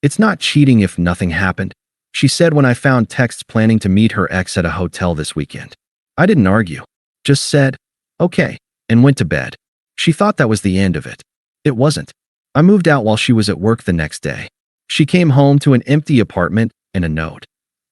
It's not cheating if nothing happened, she said when I found texts planning to meet her ex at a hotel this weekend. I didn't argue, just said, okay, and went to bed. She thought that was the end of it. It wasn't. I moved out while she was at work the next day. She came home to an empty apartment and a note.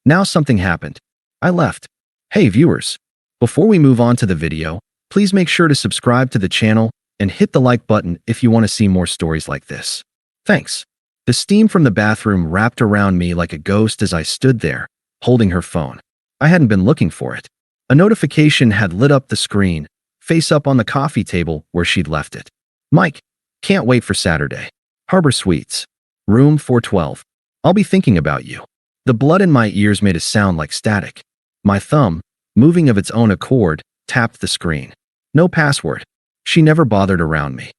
Now something happened. I left. Hey viewers, before we move on to the video, please make sure to subscribe to the channel and hit the like button if you want to see more stories like this. Thanks. The steam from the bathroom wrapped around me like a ghost as I stood there, holding her phone. I hadn't been looking for it. A notification had lit up the screen, face up on the coffee table where she'd left it. Mike, can't wait for Saturday. Harbor Suites. Room 412. I'll be thinking about you. The blood in my ears made a sound like static. My thumb, moving of its own accord, tapped the screen. No password. She never bothered around me.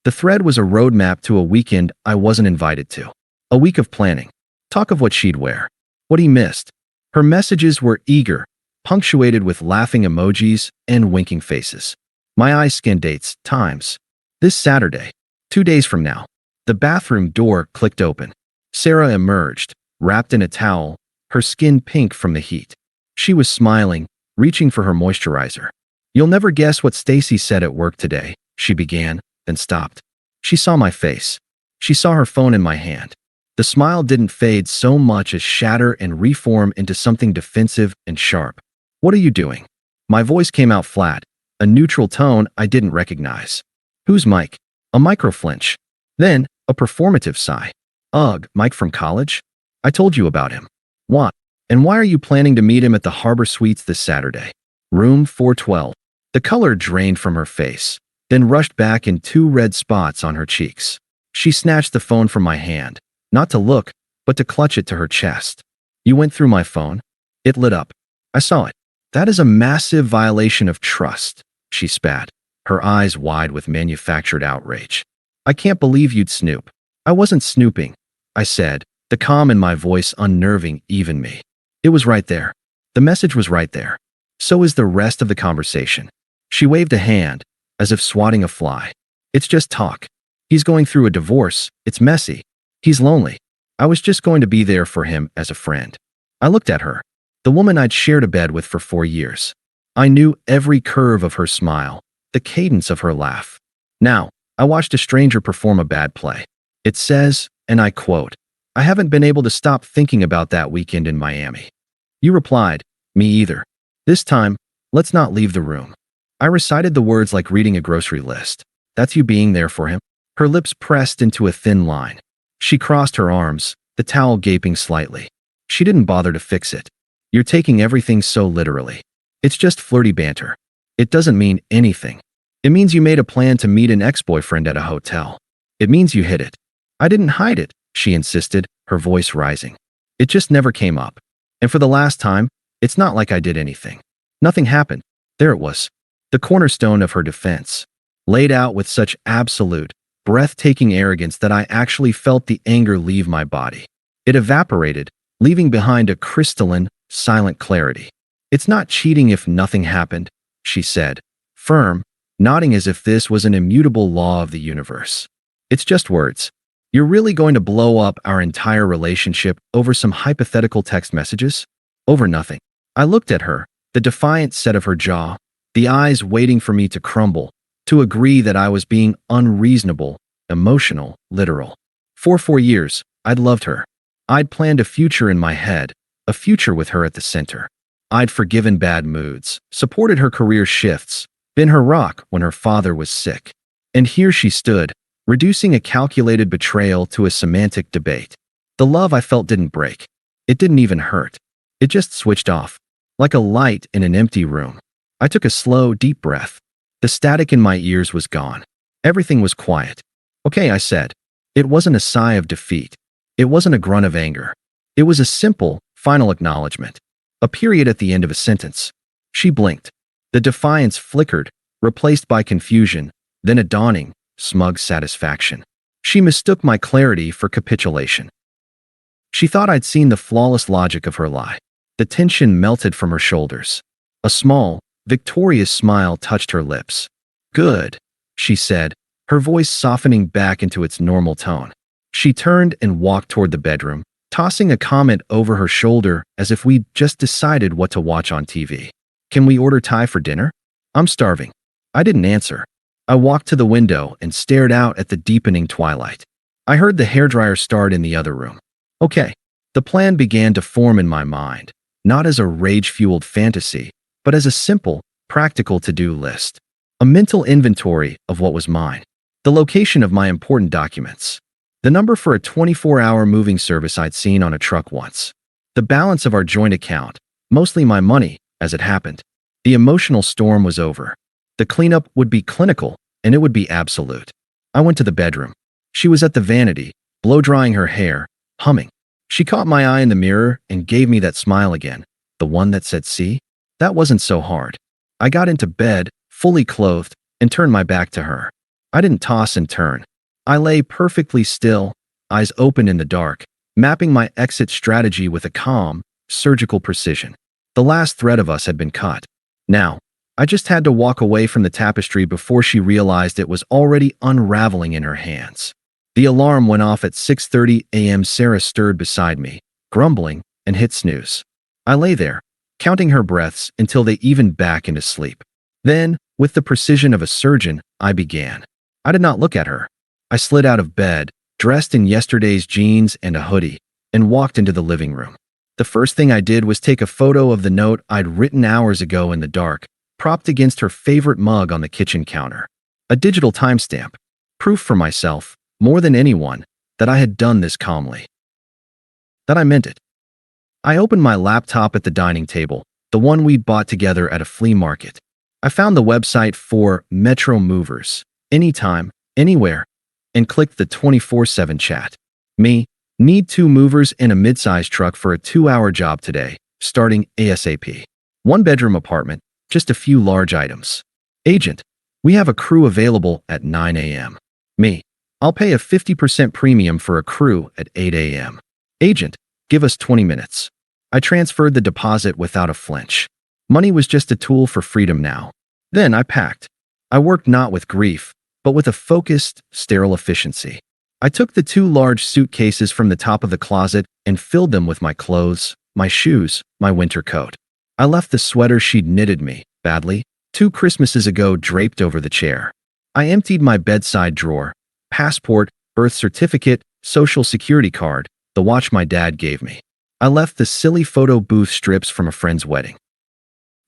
The thread was a roadmap to a weekend I wasn't invited to. A week of planning. Talk of what she'd wear. What he missed. Her messages were eager, punctuated with laughing emojis and winking faces. My eyes scanned dates, times. This Saturday, 2 days from now. The bathroom door clicked open. Sarah emerged, wrapped in a towel, her skin pink from the heat. She was smiling, reaching for her moisturizer. You'll never guess what Stacy said at work today, she began, then stopped. She saw my face. She saw her phone in my hand. The smile didn't fade so much as shatter and reform into something defensive and sharp. What are you doing? My voice came out flat, a neutral tone I didn't recognize. Who's Mike? A micro-flinch. Then, a performative sigh. Ugh, Mike from college? I told you about him. What? And why are you planning to meet him at the Harbor Suites this Saturday? Room 412. The color drained from her face, then rushed back in 2 red spots on her cheeks. She snatched the phone from my hand, not to look, but to clutch it to her chest. You went through my phone? It lit up. I saw it. That is a massive violation of trust, she spat, her eyes wide with manufactured outrage. I can't believe you'd snoop. I wasn't snooping, I said, the calm in my voice unnerving even me. It was right there. The message was right there. So is the rest of the conversation. She waved a hand, as if swatting a fly. It's just talk. He's going through a divorce. It's messy. He's lonely. I was just going to be there for him as a friend. I looked at her, the woman I'd shared a bed with for 4 years. I knew every curve of her smile, the cadence of her laugh. Now, I watched a stranger perform a bad play. It says, and I quote, I haven't been able to stop thinking about that weekend in Miami. You replied, me either. This time, let's not leave the room. I recited the words like reading a grocery list. That's you being there for him? Her lips pressed into a thin line. She crossed her arms, the towel gaping slightly. She didn't bother to fix it. You're taking everything so literally. It's just flirty banter. It doesn't mean anything. It means you made a plan to meet an ex-boyfriend at a hotel. It means you hid it. I didn't hide it, she insisted, her voice rising. It just never came up. And for the last time, it's not like I did anything. Nothing happened. There it was. The cornerstone of her defense, laid out with such absolute, breathtaking arrogance that I actually felt the anger leave my body. It evaporated, leaving behind a crystalline, silent clarity. It's not cheating if nothing happened, she said, firm, nodding as if this was an immutable law of the universe. It's just words. You're really going to blow up our entire relationship over some hypothetical text messages? Over nothing. I looked at her, the defiant set of her jaw, the eyes waiting for me to crumble, to agree that I was being unreasonable, emotional, literal. For 4 years, I'd loved her. I'd planned a future in my head, a future with her at the center. I'd forgiven bad moods, supported her career shifts, been her rock when her father was sick. And here she stood, reducing a calculated betrayal to a semantic debate. The love I felt didn't break. It didn't even hurt. It just switched off, like a light in an empty room. I took a slow, deep breath. The static in my ears was gone. Everything was quiet. Okay, I said. It wasn't a sigh of defeat. It wasn't a grunt of anger. It was a simple, final acknowledgement. A period at the end of a sentence. She blinked. The defiance flickered, replaced by confusion, then a dawning, smug satisfaction. She mistook my clarity for capitulation. She thought I'd seen the flawless logic of her lie. The tension melted from her shoulders. A small, victorious smile touched her lips. Good, she said, her voice softening back into its normal tone. She turned and walked toward the bedroom, tossing a comment over her shoulder as if we'd just decided what to watch on TV. Can we order Thai for dinner? I'm starving. I didn't answer. I walked to the window and stared out at the deepening twilight. I heard the hairdryer start in the other room. Okay. The plan began to form in my mind, not as a rage-fueled fantasy, but as a simple, practical to-do list. A mental inventory of what was mine. The location of my important documents. The number for a 24-hour moving service I'd seen on a truck once. The balance of our joint account, mostly my money, as it happened. The emotional storm was over. The cleanup would be clinical, and it would be absolute. I went to the bedroom. She was at the vanity, blow-drying her hair, humming. She caught my eye in the mirror and gave me that smile again, the one that said, "See? That wasn't so hard." I got into bed, fully clothed, and turned my back to her. I didn't toss and turn. I lay perfectly still, eyes open in the dark, mapping my exit strategy with a calm, surgical precision. The last thread of us had been cut. Now, I just had to walk away from the tapestry before she realized it was already unraveling in her hands. The alarm went off at 6:30 a.m. Sarah stirred beside me, grumbling, and hit snooze. I lay there, counting her breaths until they evened back into sleep. Then, with the precision of a surgeon, I began. I did not look at her. I slid out of bed, dressed in yesterday's jeans and a hoodie, and walked into the living room. The first thing I did was take a photo of the note I'd written hours ago in the dark, propped against her favorite mug on the kitchen counter. A digital timestamp. Proof for myself, more than anyone, that I had done this calmly. That I meant it. I opened my laptop at the dining table, the one we'd bought together at a flea market. I found the website for Metro Movers, anytime, anywhere, and clicked the 24/7 chat. Me, need 2 movers and a mid-size truck for a 2-hour job today, starting ASAP. 1-bedroom apartment, just a few large items. Agent, we have a crew available at 9 a.m. Me, I'll pay a 50% premium for a crew at 8 a.m. Agent, give us 20 minutes. I transferred the deposit without a flinch. Money was just a tool for freedom now. Then I packed. I worked not with grief, but with a focused, sterile efficiency. I took the 2 large suitcases from the top of the closet and filled them with my clothes, my shoes, my winter coat. I left the sweater she'd knitted me, badly, 2 Christmases ago draped over the chair. I emptied my bedside drawer, passport, birth certificate, social security card, the watch my dad gave me. I left the silly photo booth strips from a friend's wedding.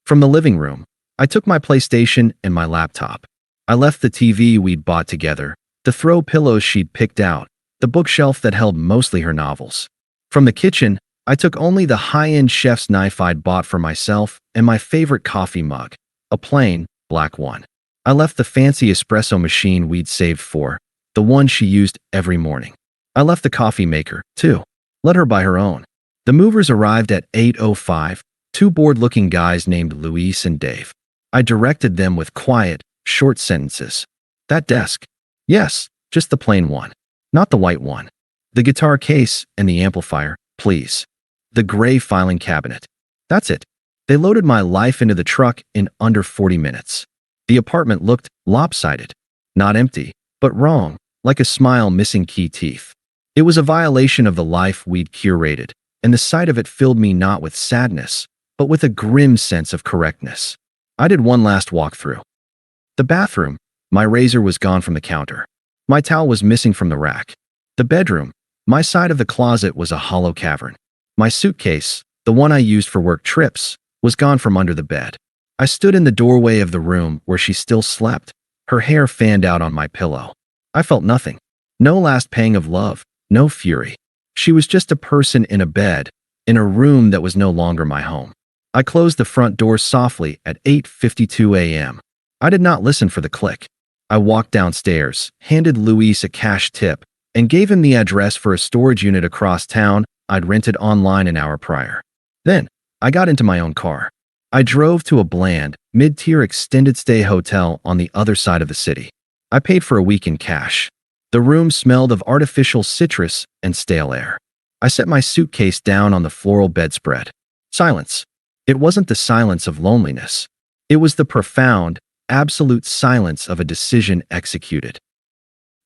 From the living room, I took my PlayStation and my laptop. I left the TV we'd bought together, the throw pillows she'd picked out, the bookshelf that held mostly her novels. From the kitchen, I took only the high-end chef's knife I'd bought for myself and my favorite coffee mug, a plain, black one. I left the fancy espresso machine we'd saved for, the one she used every morning. I left the coffee maker, too. Let her buy her own. The movers arrived at 8:05, 2 bored-looking guys named Luis and Dave. I directed them with quiet, short sentences. That desk. Yes, just the plain one. Not the white one. The guitar case and the amplifier, please. The gray filing cabinet. That's it. They loaded my life into the truck in under 40 minutes. The apartment looked lopsided. Not empty, but wrong, like a smile missing key teeth. It was a violation of the life we'd curated, and the sight of it filled me not with sadness, but with a grim sense of correctness. I did one last walkthrough. The bathroom. My razor was gone from the counter. My towel was missing from the rack. The bedroom. My side of the closet was a hollow cavern. My suitcase, the one I used for work trips, was gone from under the bed. I stood in the doorway of the room where she still slept, her hair fanned out on my pillow. I felt nothing. No last pang of love, no fury. She was just a person in a bed, in a room that was no longer my home. I closed the front door softly at 8:52 a.m. I did not listen for the click. I walked downstairs, handed Luis a cash tip, and gave him the address for a storage unit across town I'd rented online an hour prior. Then, I got into my own car. I drove to a bland, mid-tier extended stay hotel on the other side of the city. I paid for a week in cash. The room smelled of artificial citrus and stale air. I set my suitcase down on the floral bedspread. Silence. It wasn't the silence of loneliness. It was the profound, absolute silence of a decision executed.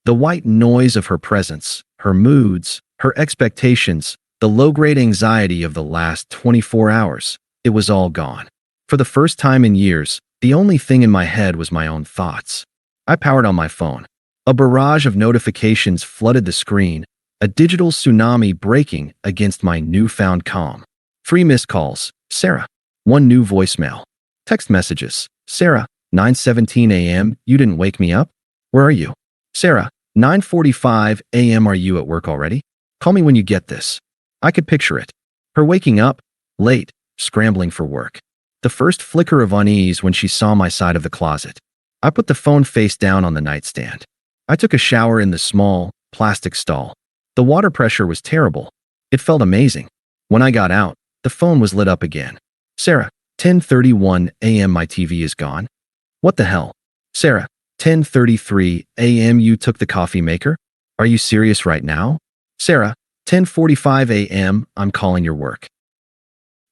The white noise of her presence, her moods, her expectations, the low-grade anxiety of the last 24 hours. It was all gone. For the first time in years, the only thing in my head was my own thoughts. I powered on my phone. A barrage of notifications flooded the screen, a digital tsunami breaking against my newfound calm. 3 missed calls. Sarah. 1 new voicemail. Text messages. Sarah, 9:17 a.m. You didn't wake me up? Where are you? Sarah, 9:45 a.m. Are you at work already? Call me when you get this. I could picture it. Her waking up, late, scrambling for work. The first flicker of unease when she saw my side of the closet. I put the phone face down on the nightstand. I took a shower in the small, plastic stall. The water pressure was terrible. It felt amazing. When I got out, the phone was lit up again. Sarah, 10:31 a.m. My TV is gone. What the hell? Sarah, 10:33 a.m. You took the coffee maker? Are you serious right now? Sarah, 10:45 a.m. I'm calling your work.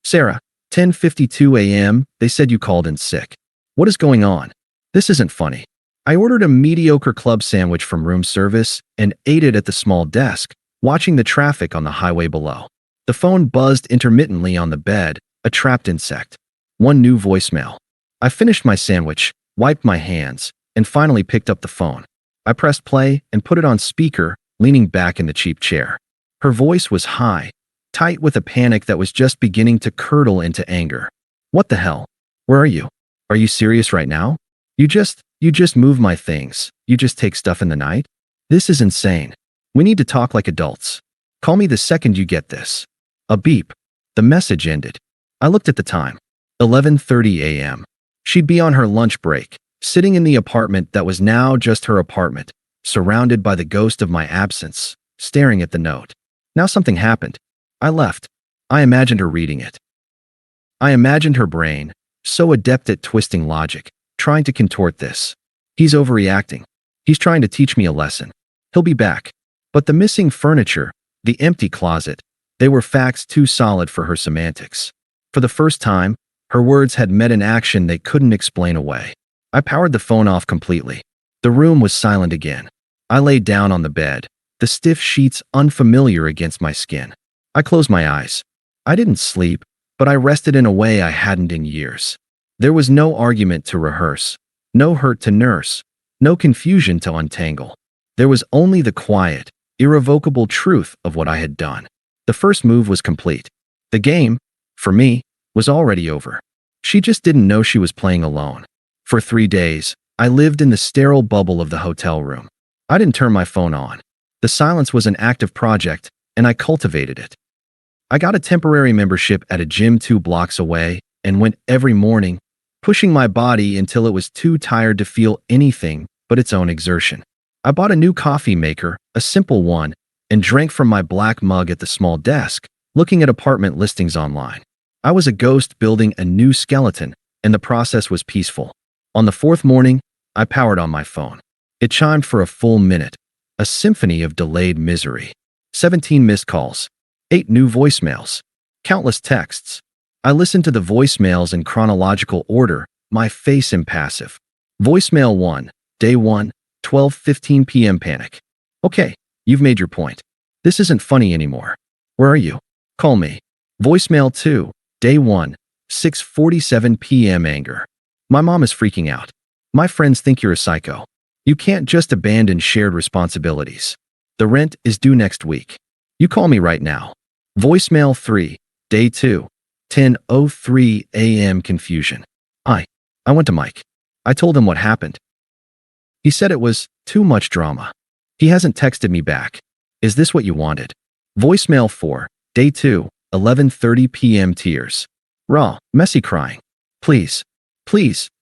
Sarah, 10:52 a.m. They said you called in sick. What is going on? This isn't funny. I ordered a mediocre club sandwich from room service and ate it at the small desk, watching the traffic on the highway below. The phone buzzed intermittently on the bed, a trapped insect. 1 new voicemail. I finished my sandwich, wiped my hands, and finally picked up the phone. I pressed play and put it on speaker, leaning back in the cheap chair. Her voice was high, tight with a panic that was just beginning to curdle into anger. What the hell? Where are you? Are you serious right now? You just move my things. You just take stuff in the night? This is insane. We need to talk like adults. Call me the second you get this. A beep. The message ended. I looked at the time. 11:30 a.m. She'd be on her lunch break, sitting in the apartment that was now just her apartment, surrounded by the ghost of my absence, staring at the note. Now something happened. I left. I imagined her reading it. I imagined her brain, so adept at twisting logic, trying to contort this. He's overreacting. He's trying to teach me a lesson. He'll be back. But the missing furniture, the empty closet, they were facts too solid for her semantics. For the first time, her words had met an action they couldn't explain away. I powered the phone off completely. The room was silent again. I lay down on the bed, the stiff sheets unfamiliar against my skin. I closed my eyes. I didn't sleep, but I rested in a way I hadn't in years. There was no argument to rehearse, no hurt to nurse, no confusion to untangle. There was only the quiet, irrevocable truth of what I had done. The first move was complete. The game, for me, was already over. She just didn't know she was playing alone. For 3 days, I lived in the sterile bubble of the hotel room. I didn't turn my phone on. The silence was an active project, and I cultivated it. I got a temporary membership at a gym 2 blocks away and went every morning, pushing my body until it was too tired to feel anything but its own exertion. I bought a new coffee maker, a simple one, and drank from my black mug at the small desk, looking at apartment listings online. I was a ghost building a new skeleton, and the process was peaceful. On the 4th morning, I powered on my phone. It chimed for a full minute, a symphony of delayed misery. 17 missed calls, 8 new voicemails, countless texts. I listened to the voicemails in chronological order, my face impassive. Voicemail 1, day 1, 12:15 p.m. Panic. Okay, you've made your point. This isn't funny anymore. Where are you? Call me. Voicemail 2, day 1, 6:47 p.m. Anger. My mom is freaking out. My friends think you're a psycho. You can't just abandon shared responsibilities. The rent is due next week. You call me right now. Voicemail 3, day 2, 10:03 a.m. Confusion. I went to Mike. I told him what happened. He said it was too much drama. He hasn't texted me back. Is this what you wanted? Voicemail 4, day 2, 11:30 p.m. Tears. Raw, messy crying. Please,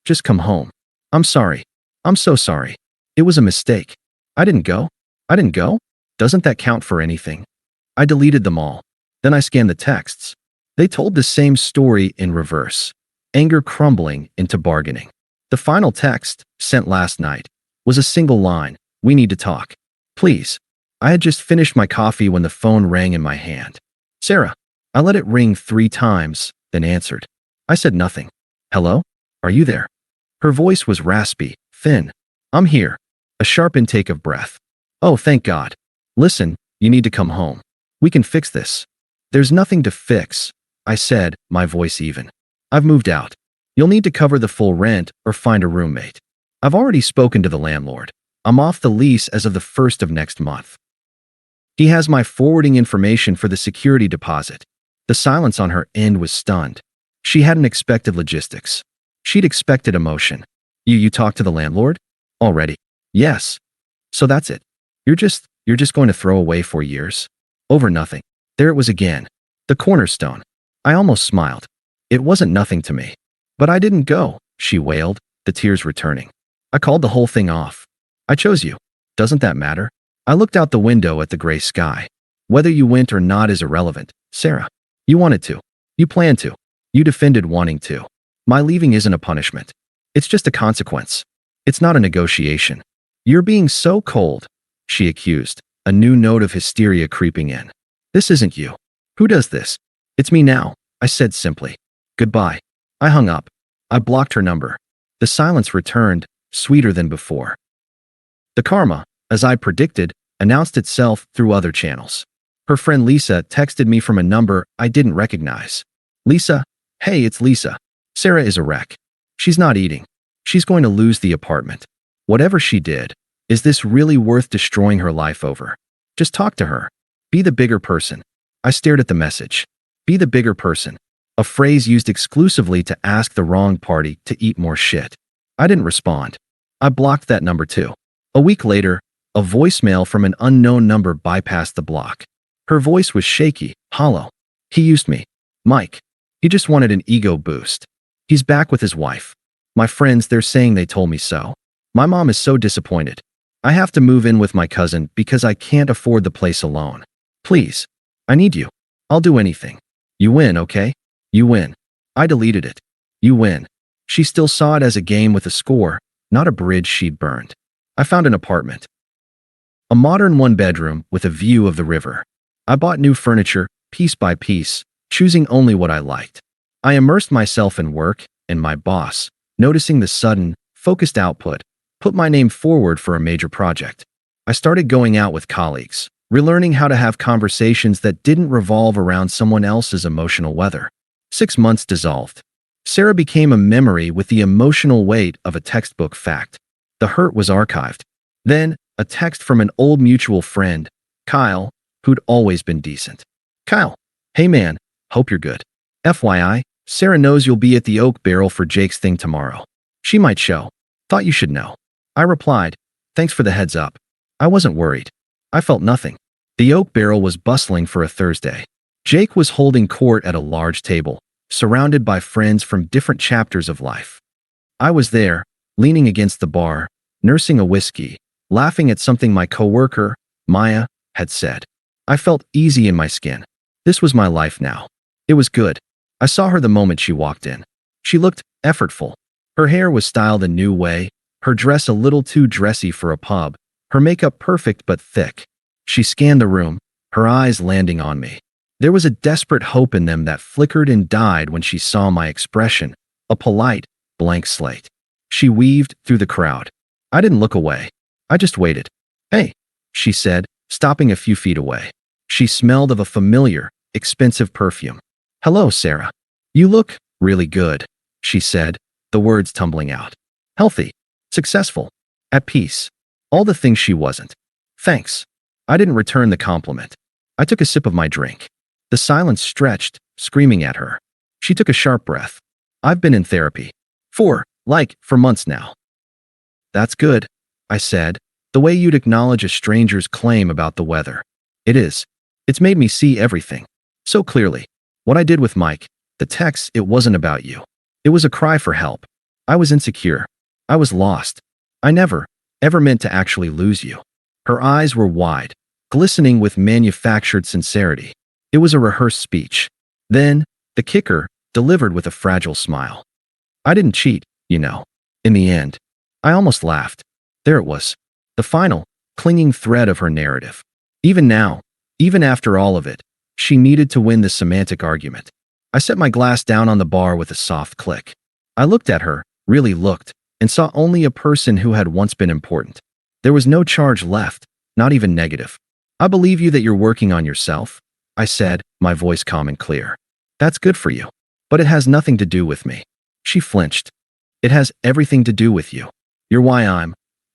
just come home. I'm sorry. I'm so sorry. It was a mistake. I didn't go. Doesn't that count for anything? I deleted them all. Then I scanned the texts. They told the same story in reverse. Anger crumbling into bargaining. The final text, sent last night, was a single line. We need to talk. Please. I had just finished my coffee when the phone rang in my hand. Sarah. I let it ring 3 times, then answered. I said nothing. Hello? Are you there? Her voice was raspy, thin. I'm here. A sharp intake of breath. Oh, thank God. Listen, You need to come home. We can fix this. There's nothing to fix, I said, my voice even. I've moved out. You'll need to cover the full rent or find a roommate. I've already spoken to the landlord. I'm off the lease as of the 1st of next month. He has my forwarding information for the security deposit. The silence on her end was stunned. She hadn't expected logistics. She'd expected emotion. You talked to the landlord? Already? Yes. So that's it. You're just going to throw away 4 years? Over nothing. There it was again. The cornerstone. I almost smiled. It wasn't nothing to me. But I didn't go, she wailed, the tears returning. I called the whole thing off. I chose you. Doesn't that matter? I looked out the window at the gray sky. Whether you went or not is irrelevant, Sarah. You wanted to. You planned to. You defended wanting to. My leaving isn't a punishment. It's just a consequence. It's not a negotiation. You're being so cold, she accused, a new note of hysteria creeping in. This isn't you. Who does this? It's me now, I said simply. Goodbye. I hung up. I blocked her number. The silence returned, sweeter than before. The karma, as I predicted, announced itself through other channels. Her friend Lisa texted me from a number I didn't recognize. Lisa, hey, it's Lisa. Sarah is a wreck. She's not eating. She's going to lose the apartment. Whatever she did, is this really worth destroying her life over? Just talk to her. Be the bigger person. I stared at the message. Be the bigger person. A phrase used exclusively to ask the wrong party to eat more shit. I didn't respond. I blocked that number too. A week later, a voicemail from an unknown number bypassed the block. Her voice was shaky, hollow. He used me. Mike. He just wanted an ego boost. He's back with his wife. My friends, they're saying they told me so. My mom is so disappointed. I have to move in with my cousin because I can't afford the place alone. Please. I need you. I'll do anything. You win, okay? You win. I deleted it. You win. She still saw it as a game with a score, not a bridge she'd burned. I found an apartment. A modern one-bedroom with a view of the river. I bought new furniture, piece by piece, choosing only what I liked. I immersed myself in work, and my boss, noticing the sudden, focused output, put my name forward for a major project. I started going out with colleagues, relearning how to have conversations that didn't revolve around someone else's emotional weather. 6 months dissolved. Sarah became a memory with the emotional weight of a textbook fact. The hurt was archived. Then, a text from an old mutual friend, Kyle, who'd always been decent. Kyle, hey man, hope you're good. FYI, Sarah knows you'll be at the Oak Barrel for Jake's thing tomorrow. She might show. Thought you should know. I replied, thanks for the heads up. I wasn't worried. I felt nothing. The Oak Barrel was bustling for a Thursday. Jake was holding court at a large table, surrounded by friends from different chapters of life. I was there, leaning against the bar, nursing a whiskey, laughing at something my coworker, Maya, had said. I felt easy in my skin. This was my life now. It was good. I saw her the moment she walked in. She looked effortful. Her hair was styled a new way, her dress a little too dressy for a pub, her makeup perfect but thick. She scanned the room, her eyes landing on me. There was a desperate hope in them that flickered and died when she saw my expression, a polite, blank slate. She weaved through the crowd. I didn't look away. I just waited. Hey, she said, stopping a few feet away. She smelled of a familiar, expensive perfume. Hello, Sarah. You look really good, she said, the words tumbling out. Healthy, successful, at peace. All the things she wasn't. Thanks. I didn't return the compliment. I took a sip of my drink. The silence stretched, screaming at her. She took a sharp breath. I've been in therapy. For months now. That's good, I said, the way you'd acknowledge a stranger's claim about the weather. It is. It's made me see everything. So clearly. What I did with Mike, the text, it wasn't about you. It was a cry for help. I was insecure. I was lost. I never, ever meant to actually lose you. Her eyes were wide, glistening with manufactured sincerity. It was a rehearsed speech. Then, the kicker, delivered with a fragile smile. I didn't cheat, you know. In the end, I almost laughed. There it was. The final, clinging thread of her narrative. Even now, even after all of it, she needed to win the semantic argument. I set my glass down on the bar with a soft click. I looked at her, really looked, and saw only a person who had once been important. There was no charge left, not even negative. I believe you that you're working on yourself, I said, my voice calm and clear. That's good for you. But it has nothing to do with me. She flinched. It has everything to do with you. You're why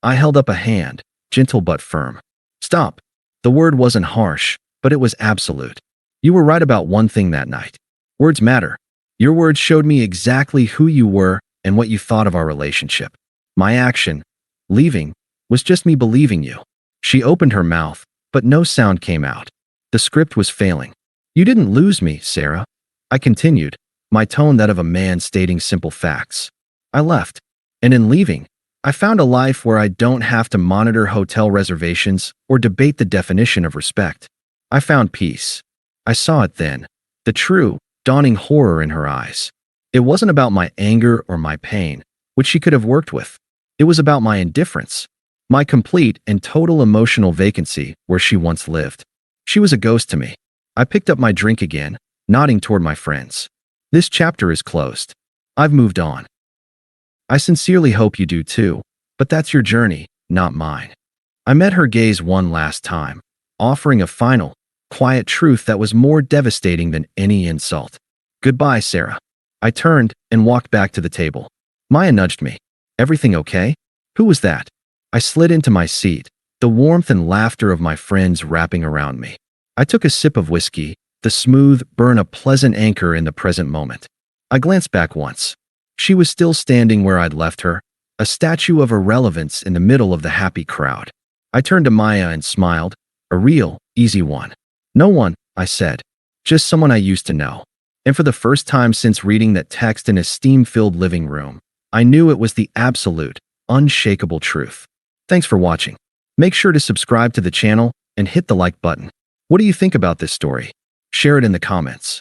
I held up a hand, gentle but firm. Stop. The word wasn't harsh, but it was absolute. You were right about one thing that night. Words matter. Your words showed me exactly who you were and what you thought of our relationship. My action, leaving, was just me believing you. She opened her mouth, but no sound came out. The script was failing. You didn't lose me, Sarah. I continued, my tone that of a man stating simple facts. I left. And in leaving, I found a life where I don't have to monitor hotel reservations or debate the definition of respect. I found peace. I saw it then, the true, dawning horror in her eyes. It wasn't about my anger or my pain, which she could have worked with. It was about my indifference, my complete and total emotional vacancy where she once lived. She was a ghost to me. I picked up my drink again, nodding toward my friends. This chapter is closed. I've moved on. I sincerely hope you do too, but that's your journey, not mine. I met her gaze one last time, offering a final, quiet truth that was more devastating than any insult. Goodbye, Sarah. I turned and walked back to the table. Maya nudged me. Everything okay? Who was that? I slid into my seat, the warmth and laughter of my friends wrapping around me. I took a sip of whiskey, the smooth burn a pleasant anchor in the present moment. I glanced back once. She was still standing where I'd left her, a statue of irrelevance in the middle of the happy crowd. I turned to Maya and smiled, a real, easy one. No one, I said. Just someone I used to know. And for the first time since reading that text in a steam-filled living room, I knew it was the absolute, unshakable truth. Thanks for watching. Make sure to subscribe to the channel and hit the like button. What do you think about this story? Share it in the comments.